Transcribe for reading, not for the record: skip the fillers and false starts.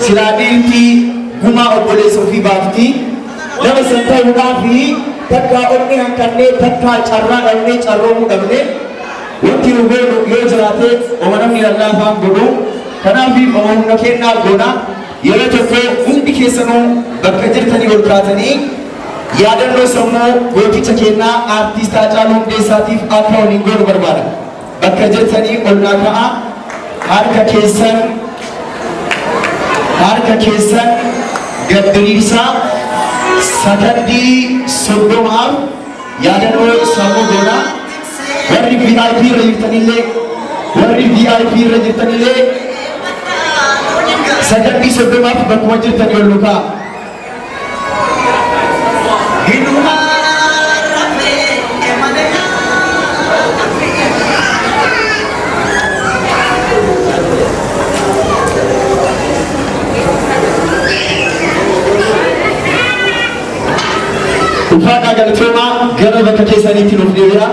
سلادينتي هما أقول سوفي بافتي لما سنتي ونافي تكا أمي هنكني تكا شرّا أمي شرّوم أمي وانتي نقول يوجراتي ومنامي الله فام بدو كنافي أمم نكينا غونا يلتوكو عندي كيسانو بكجرتني والكاتني yaadannoo sammuu gooticha kennaa aartiist Haacaaluu Hundeessaatiif akka waliin goonu barbaada. Bakka jirtanii ol naa ka'a harka keessan gad diriirsaa sakandii 30 yaadannoo sammuu goonaa. Warri VIP irra jirtanillee sakandii 30 bakkuma jirtanii ol nu ka'a. Ufana galatooma gara bakka keessaniitti nuuf deebi'a.